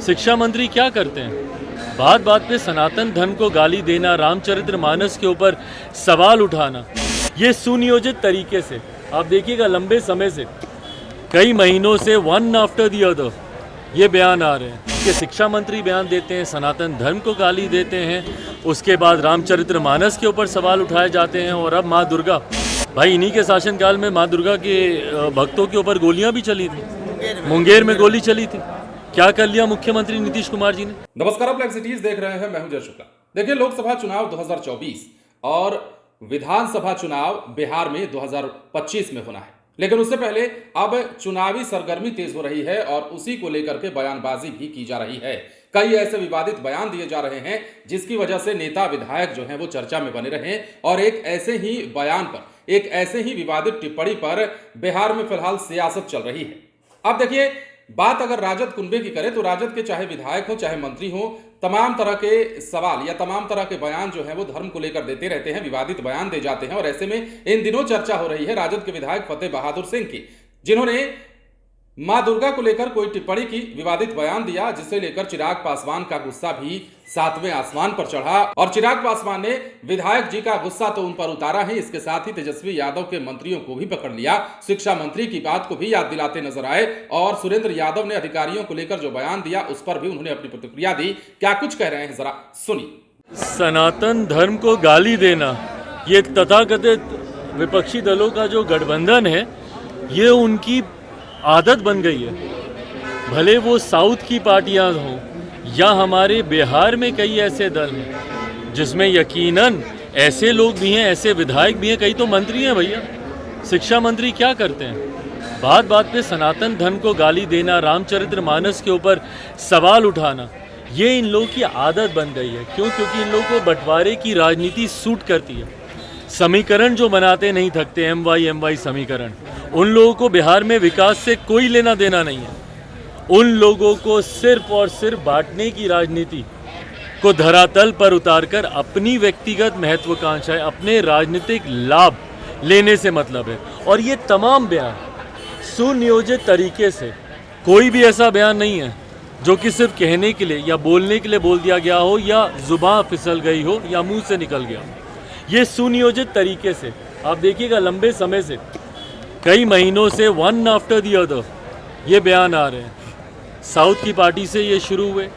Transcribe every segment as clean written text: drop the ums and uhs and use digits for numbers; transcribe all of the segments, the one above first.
शिक्षा मंत्री क्या करते हैं? बात बात पे सनातन धर्म को गाली देना, रामचरितमानस के ऊपर सवाल उठाना, ये सुनियोजित तरीके से आप देखिएगा लंबे समय से कई महीनों से वन आफ्टर दी अदर ये बयान आ रहे हैं कि शिक्षा मंत्री बयान देते हैं, सनातन धर्म को गाली देते हैं, उसके बाद रामचरितमानस के ऊपर सवाल उठाए जाते हैं और अब माँ दुर्गा, भाई इन्हीं के शासनकाल में माँ दुर्गा के भक्तों के ऊपर गोलियां भी चली थी, मुंगेर में गोली चली थी। क्या कर लिया मुख्यमंत्री नीतीश कुमार जी ने? नमस्कार, आप सिटीज देख रहे हैं, मैं हूं जय शुक्ला। देखिए, लोकसभा चुनाव 2024 और विधानसभा चुनाव बिहार में 2025 में होना है, लेकिन उससे पहले अब चुनावी सरगर्मी तेज हो रही है और उसी को लेकर के बयानबाजी भी की जा रही है। कई ऐसे विवादित बयान दिए जा रहे हैं जिसकी वजह से नेता विधायक जो हैं वो चर्चा में बने रहे और एक ऐसे ही बयान पर, एक ऐसे ही विवादित टिप्पणी पर बिहार में फिलहाल सियासत चल रही है। अब देखिए, बात अगर राजद कुनबे की करें तो राजद के चाहे विधायक हो चाहे मंत्री हो, तमाम तरह के सवाल या तमाम तरह के बयान जो हैं वो धर्म को लेकर देते रहते हैं, विवादित बयान दे जाते हैं। और ऐसे में इन दिनों चर्चा हो रही है राजद के विधायक फतेह बहादुर सिंह की, जिन्होंने मां दुर्गा को लेकर कोई टिप्पणी की, विवादित बयान दिया, जिसे लेकर चिराग पासवान का गुस्सा भी सातवें आसमान पर चढ़ा। और चिराग पासवान ने विधायक जी का गुस्सा तो उन पर उतारा ही, इसके साथ ही तेजस्वी यादव के मंत्रियों को भी पकड़ लिया, शिक्षा मंत्री की बात को भी याद दिलाते नजर आए और सुरेंद्र यादव ने अधिकारियों को लेकर जो बयान दिया उस पर भी उन्होंने अपनी प्रतिक्रिया दी। क्या कुछ कह रहे हैं, जरा सुनिए। सनातन धर्म को गाली देना, ये तथाकथित विपक्षी दलों का जो गठबंधन है, ये उनकी आदत बन गई है। भले वो साउथ की पार्टियां हों या हमारे बिहार में कई ऐसे दल हैं जिसमें यकीनन ऐसे लोग भी हैं, ऐसे विधायक भी हैं, कई तो मंत्री हैं। भैया, शिक्षा मंत्री क्या करते हैं? बात बात पे सनातन धर्म को गाली देना, रामचरितमानस के ऊपर सवाल उठाना, ये इन लोगों की आदत बन गई है। क्यों? क्योंकि इन लोगों को बंटवारे की राजनीति सूट करती है। समीकरण जो बनाते नहीं थकते, एम वाई समीकरण, उन लोगों को बिहार में विकास से कोई लेना देना नहीं है। उन लोगों को सिर्फ और सिर्फ बांटने की राजनीति को धरातल पर उतारकर अपनी व्यक्तिगत महत्वाकांक्षाएं, अपने राजनीतिक लाभ लेने से मतलब है। और ये तमाम बयान सुनियोजित तरीके से, कोई भी ऐसा बयान नहीं है जो कि सिर्फ कहने के लिए या बोलने के लिए बोल दिया गया हो या जुबान फिसल गई हो या मुंह से निकल गया हो। ये सुनियोजित तरीके से आप देखिएगा लंबे समय से कई महीनों से वन आफ्टर दी अदर ये बयान आ रहे हैं। साउथ की पार्टी से ये शुरू हुए,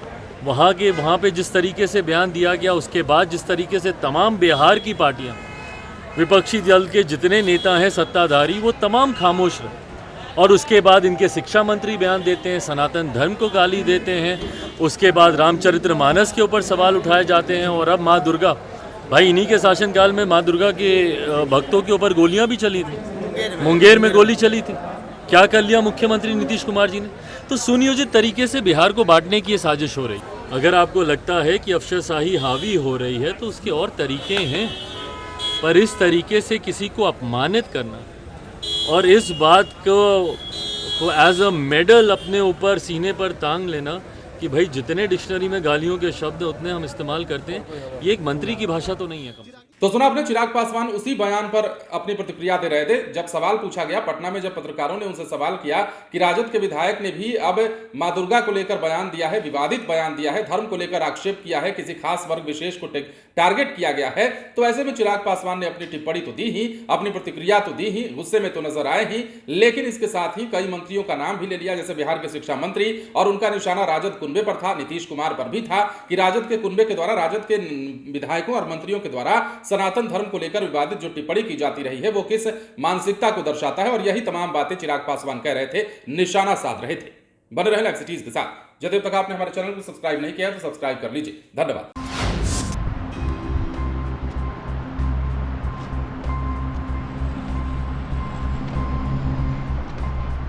वहाँ पे जिस तरीके से बयान दिया गया, उसके बाद जिस तरीके से तमाम बिहार की पार्टियाँ, विपक्षी दल के जितने नेता हैं सत्ताधारी, वो तमाम खामोश रहे। और उसके बाद इनके शिक्षा मंत्री बयान देते हैं, सनातन धर्म को गाली देते हैं, उसके बाद रामचरितमानस के ऊपर सवाल उठाए जाते हैं और अब माँ दुर्गा, भाई इन्हीं के शासनकाल में माँ दुर्गा के भक्तों के ऊपर गोलियां भी चली थी, मुंगेर में गोली चली थी। क्या कर लिया मुख्यमंत्री नीतीश कुमार जी ने? तो सुनियोजित तरीके से बिहार को बांटने की ये साजिश हो रही। अगर आपको लगता है कि अफसरशाही हावी हो रही है तो उसके और तरीके हैं, पर इस तरीके से किसी को अपमानित करना और इस बात को एज अ मेडल अपने ऊपर सीने पर टांग लेना कि भाई जितने डिक्शनरी में गालियों के शब्द उतने हम इस्तेमाल करते हैं, ये एक मंत्री की भाषा तो नहीं है। तो सुना आपने, चिराग पासवान उसी बयान पर अपनी प्रतिक्रिया दे रहे थे जब सवाल पूछा गया पटना में, जब पत्रकारों ने उनसे सवाल किया कि राजद के विधायक ने भी अब मां दुर्गा को लेकर बयान दिया है, विवादित बयान दिया है, धर्म को लेकर आक्षेप किया है, किसी खास वर्ग विशेष को टारगेट किया गया है, तो ऐसे में चिराग पासवान ने अपनी टिप्पणी तो दी ही, अपनी प्रतिक्रिया तो दी ही, गुस्से में तो नजर आए ही, लेकिन इसके साथ ही कई मंत्रियों का नाम भी ले लिया, जैसे बिहार के शिक्षा मंत्री, और उनका निशाना राजद कुनबे पर था, नीतीश कुमार पर भी था कि राजद के कुनबे के द्वारा, राजद के विधायकों और मंत्रियों के द्वारा सनातन धर्म को लेकर विवादित जो टिप्पणी की जाती रही है वो किस मानसिकता को दर्शाता है। और यही तमाम बातें चिराग पासवान कह रहे थे, निशाना साध रहे थे। बने रहे लाइव सिटीज के साथ। जब तक आपने हमारे चैनल को सब्सक्राइब नहीं किया तो सब्सक्राइब कर लीजिए। धन्यवाद।